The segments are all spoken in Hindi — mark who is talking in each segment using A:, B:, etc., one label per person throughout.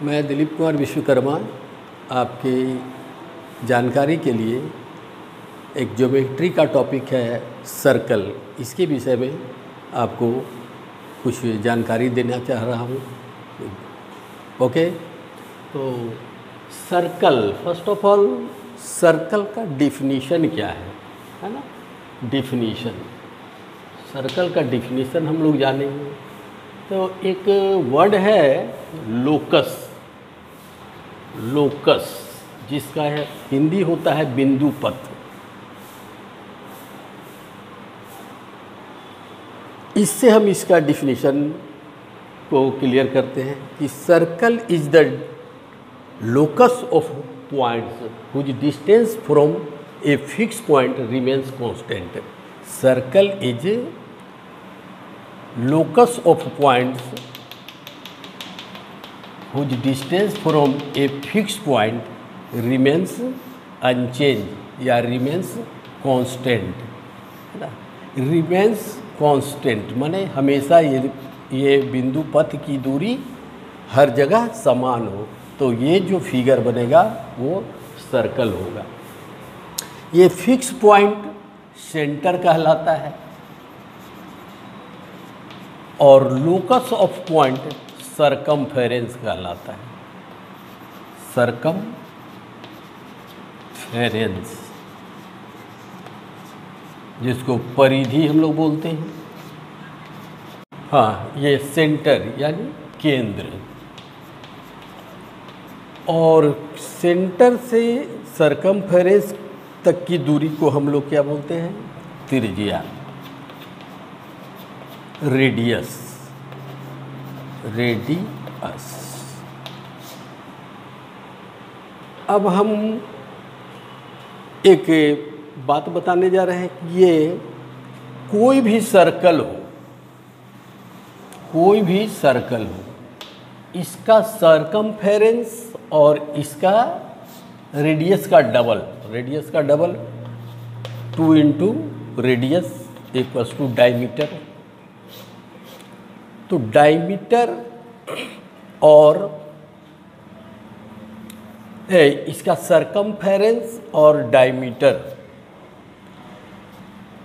A: मैं दिलीप कुमार विश्वकर्मा आपकी जानकारी के लिए एक ज्योमेट्री का टॉपिक है सर्कल, इसके विषय में आपको कुछ जानकारी देना चाह रहा हूँ। ओके, तो circle, first of all circle का डिफिनीशन क्या है ना। डिफिनीशन, सर्कल का डिफिनीशन हम लोग जानेंगे। तो एक वर्ड है लोकस, लोकस जिसका है हिंदी होता है बिंदु पथ। इससे हम इसका डिफिनीशन को क्लियर करते हैं कि circle is the locus of points whose distance from a fixed point remains constant. Circle is locus of points whose distance from a fixed point remains unchanged या remains constant, है ना। remains constant माने हमेशा ये बिंदु पथ की दूरी हर जगह समान हो, तो ये जो फिगर बनेगा वो सर्कल होगा। ये फिक्स पॉइंट सेंटर कहलाता है और लोकस ऑफ पॉइंट सरकमफेरेंस कहलाता है। सरकमफेरेंस, जिसको परिधि हम लोग बोलते हैं। हाँ, ये सेंटर यानी केंद्र, और सेंटर से सरकमफेरेंस तक की दूरी को हम लोग क्या बोलते हैं? त्रिज्या, रेडियस, रेडियस। अब हम एक बात बताने जा रहे हैं कि ये कोई भी सर्कल हो, कोई भी सर्कल हो, इसका सरकमफेरेंस और इसका रेडियस का डबल, रेडियस का double 2 into radius equals to diameter. तो डायमीटर और इसका सरकमफेरेंस और डायमीटर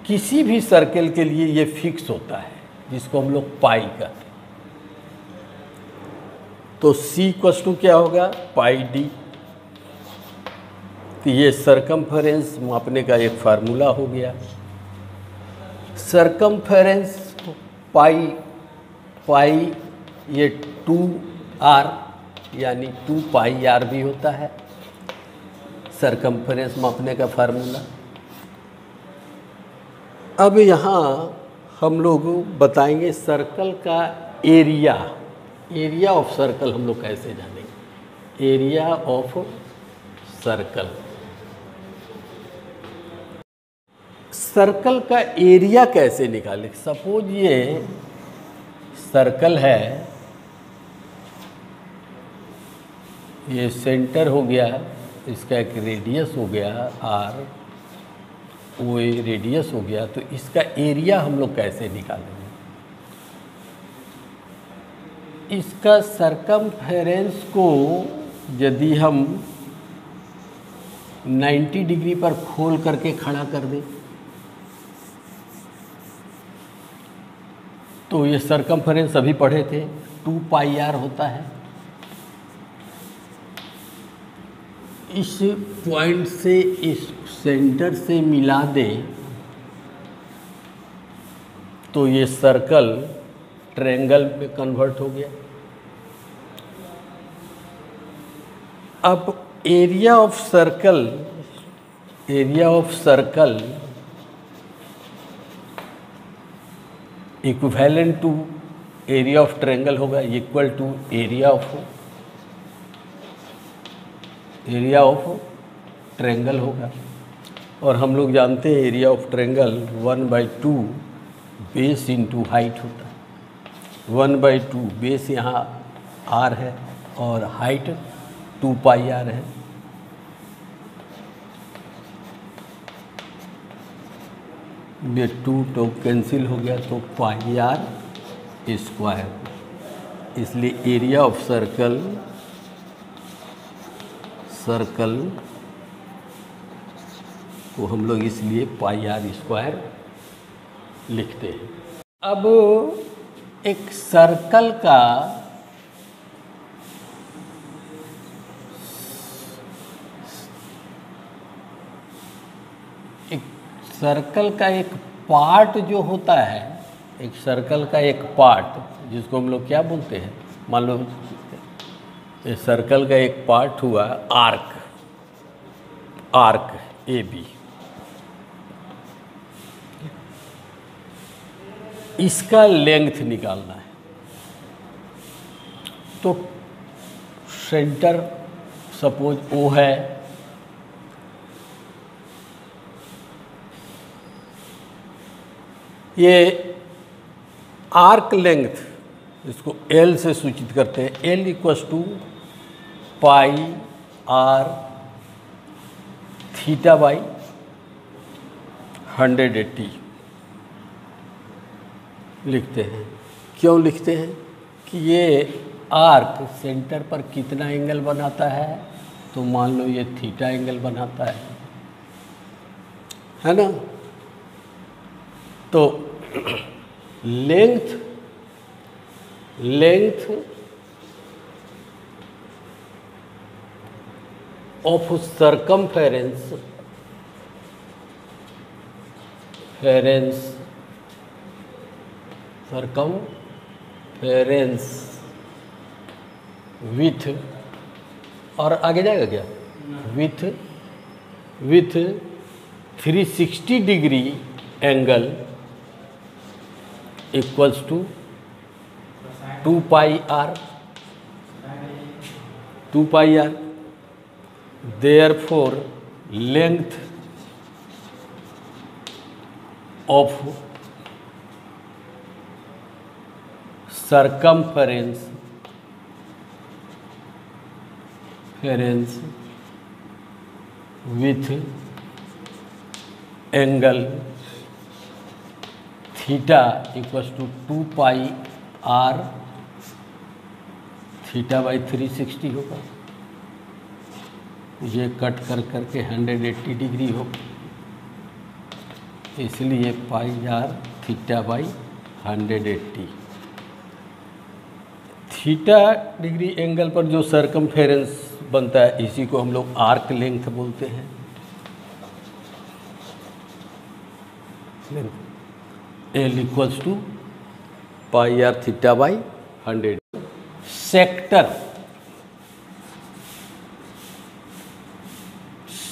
A: किसी भी सर्कल के लिए ये फिक्स होता है, जिसको हम लोग पाई कहते हैं। तो C इक्वल्स टू क्या होगा? पाई डी। तो ये सरकमफेरेंस मापने का एक फार्मूला हो गया। सरकमफेरेंस पाई, पाई ये 2r यानी 2 पाई आर भी होता है सरकमफेरेंस मापने का फार्मूला। अब यहाँ हम लोग बताएंगे सर्कल का एरिया, एरिया ऑफ सर्कल हम लोग कैसे जानेंगे? एरिया ऑफ सर्कल, सर्कल का एरिया कैसे निकालें? सपोज ये सर्कल है, ये सेंटर हो गया, इसका एक रेडियस हो गया r, वो रेडियस हो गया, तो इसका एरिया हम लोग कैसे निकालेंगे? इसका सरकमफेरेंस को यदि हम 90 डिग्री पर खोल करके खड़ा कर दें तो ये सरकमफेरेंस अभी पढ़े थे 2 पाई आर होता है। इस पॉइंट से इस सेंटर से मिला दें तो ये सर्कल ट्रायंगल में कन्वर्ट हो गया। अब area of circle, area of circle equivalent to area of triangle होगा, equal to area of triangle होगा। और हम लोग जानते हैं area of triangle 1/2 base into height होता है। 1/2 बेस यहाँ r है और हाइट 2 पाई r है। ये 2 तो कैंसिल हो गया, तो पाई r स्क्वायर। इसलिए एरिया ऑफ सर्कल सर्कल को हम लोग इसलिए पाई आर स्क्वायर लिखते हैं। अब एक सर्कल का एक पार्ट जो होता है, एक सर्कल का एक पार्ट जिसको हम लोग क्या बोलते हैं, मान लो ये सर्कल का एक पार्ट हुआ आर्क ए बी, इसका लेंथ निकालना है। तो सेंटर सपोज ओ है, ये आर्क लेंथ इसको एल से सूचित करते हैं। L equals to pi R theta by 180 लिखते हैं। क्यों लिखते हैं कि ये आर्क सेंटर पर कितना एंगल बनाता है, तो मान लो ये थीटा एंगल बनाता है ना। तो लेंथ ऑफ सरकमफेरेंस विथ, और आगे जाएगा क्या, with 360 degree angle equals to 2 pi R. Therefore length of circumference with angle theta equals to 2 pi r theta by 360 होगा। ये कट कर करके 180 डिग्री हो, इसलिए pi R theta by 180। Theta degree angle पर जो सरकमफेरेंस बनता है इसी को हम लोग आर्क लेंथ बोलते हैं। L equals to pi R theta by 100।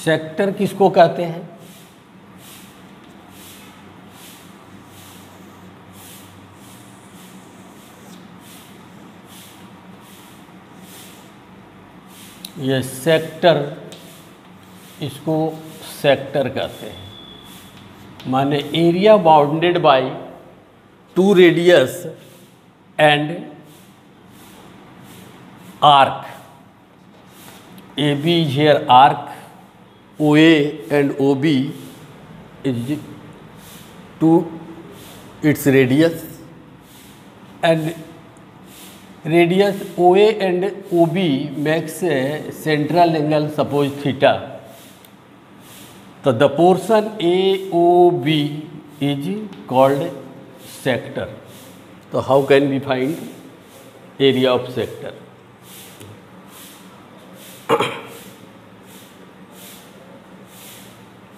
A: Sector किसको कहते हैं? ये सेक्टर, इसको सेक्टर कहते हैं, माने area bounded by 2 radius and arc. AB is here arc, OA and OB is to its radius, and radius OA and OB makes a central angle, suppose theta. So the portion AOB is called sector. So how can we find area of sector?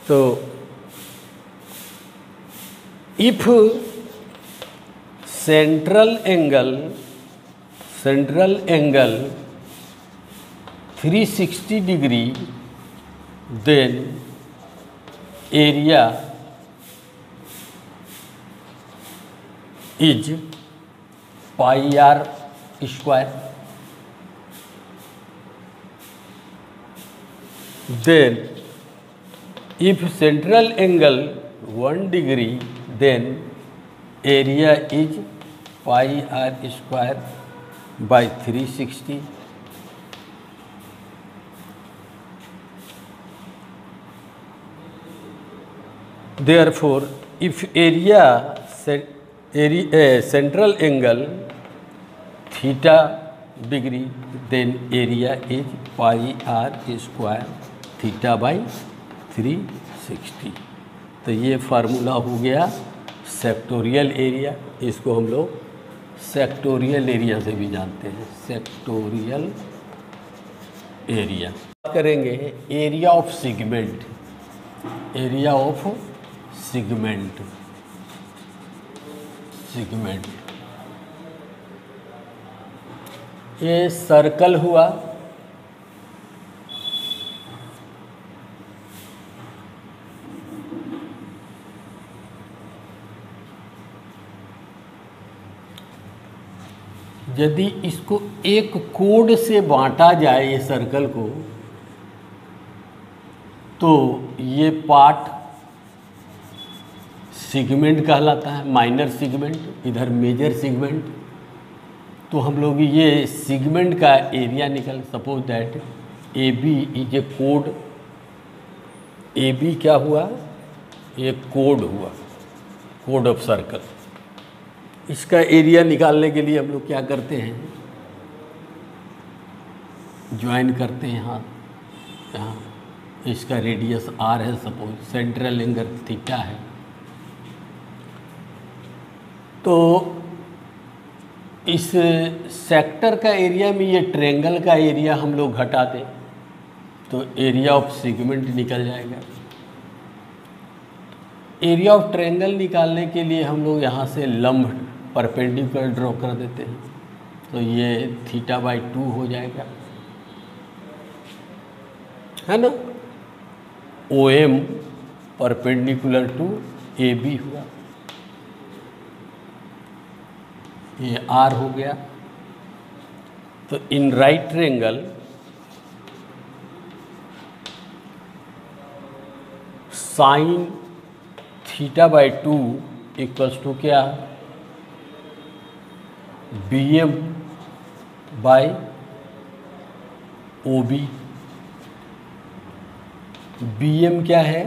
A: So if central angle 360 degree, then area is pi r square. Then if central angle 1 degree, then area is pi r square by 360. Therefore, if central angle theta degree, then area is pi are square theta by 360। तो ये फार्मूला हो गया सेक्टोरियल एरिया। इसको हम लोग सेक्टोरियल एरिया से भी जानते हैं, सेक्टोरियल एरिया। करेंगे area of segment, area of segment, segment. ये सर्कल हुआ, यदि इसको एक कोड से बांटा जाए ये सर्कल को, तो ये पार्ट सेगमेंट कहलाता है, माइनर सेगमेंट, इधर मेजर सेगमेंट। तो हम लोग ये सेगमेंट का एरिया निकल, suppose that A B is a कोड, ए बी क्या हुआ, ये कोड हुआ, कोड ऑफ सर्कल। इसका एरिया निकालने के लिए हम लोग क्या करते हैं, ज्वाइन करते हैं यहाँ, इसका रेडियस आर है, सपोज सेंट्रल एंगल थीटा है। तो इस सेक्टर का एरिया में ये ट्रायंगल का एरिया हम लोग घटा दें तो एरिया ऑफ सेगमेंट निकल जाएगा। एरिया ऑफ ट्रायंगल निकालने के लिए हम लोग यहाँ से लंब परपेंडिकुलर ड्रॉ कर देते हैं, तो ये थीटा बाई 2 हो जाएगा, है ना। O M perpendicular to A B हुआ, ये आर हो गया। तो in right triangle sine theta by 2 equals to क्या, B M by O B. B M क्या है,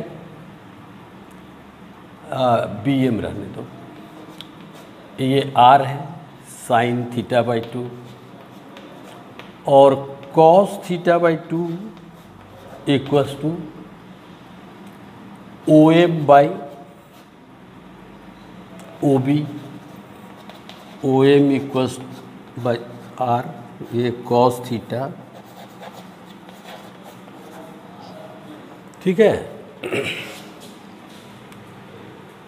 A: बी एम रहने दो, ये आर है, साइन थीटा बाई 2, और cos theta by 2 equals to O M by O B. O M equals by R, ये कॉस थीटा, ठीक है।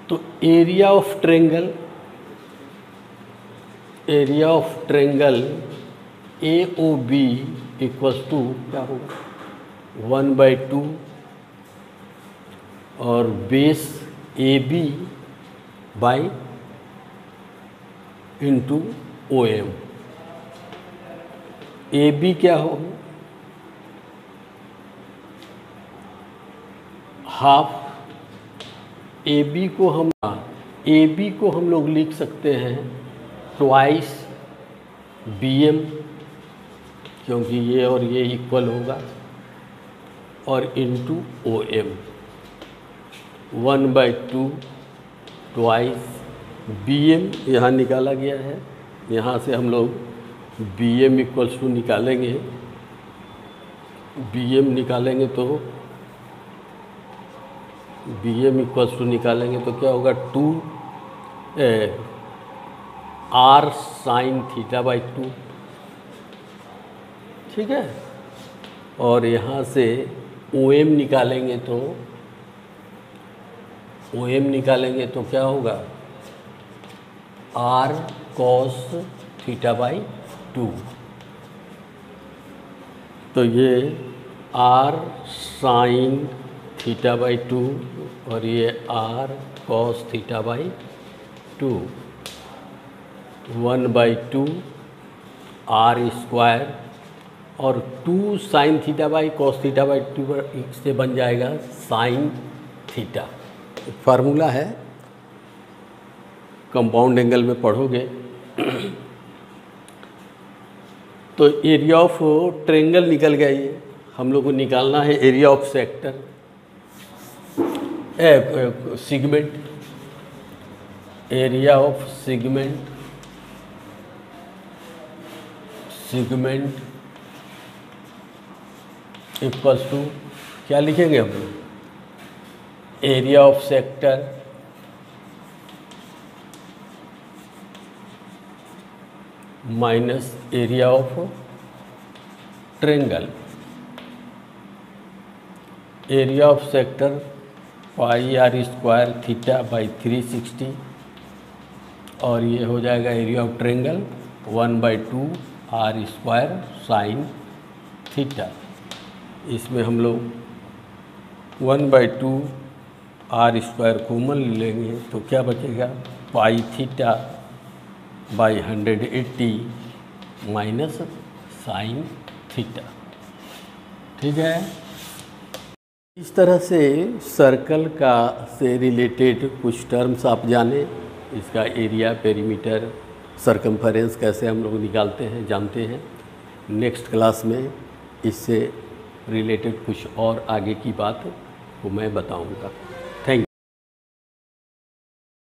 A: तो area of triangle, area of triangle A O B equals to क्या होगा, 1/2 और base A B by into O M. A B क्या हो, हाफ। ए बी को हम लोग लिख सकते हैं ट्वाइस बी एम, क्योंकि ये और ये इक्वल होगा, और into O M, 1/2 twice B M यहाँ निकाला गया है। यहाँ से हम लोग बी एम इक्वल्स टू निकालेंगे, बी एम निकालेंगे तो बी एम इक्वल्स टू निकालेंगे तो क्या होगा, 2 आर साइन थीटा बाई 2, ठीक है। और यहाँ से ओ एम निकालेंगे तो क्या होगा, आर कॉस थीटा बाई 2। तो ये आर साइन थीटा बाई 2 और ये R cos theta by 2, 1/2 are square और 2 sine theta by cos theta by 2 से बन जाएगा साइन थीटा। फार्मूला है, कंपाउंड एंगल में पढ़ोगे। तो एरिया ऑफ ट्रायंगल निकल गया, ये हम लोग को निकालना है area of sector, segment, area of segment, segment equals to क्या लिखेंगे हम लोग, area of sector minus area of triangle. Area of sector pi are square theta by 360 और ये हो जाएगा area of triangle 1/2 are square sine theta. इसमें हम लोग 1/2 आर स्क्वायर कॉमन लेंगे तो क्या बचेगा, pi theta by 180 minus sine theta. ठीक है, इस तरह से सर्कल का से रिलेटेड कुछ टर्म्स आप जाने, इसका एरिया, पेरीमीटर, सरकमफेरेंस कैसे हम लोग निकालते हैं, जानते हैं। नेक्स्ट क्लास में इससे रिलेटेड कुछ और आगे की बात को मैं बताऊंगा।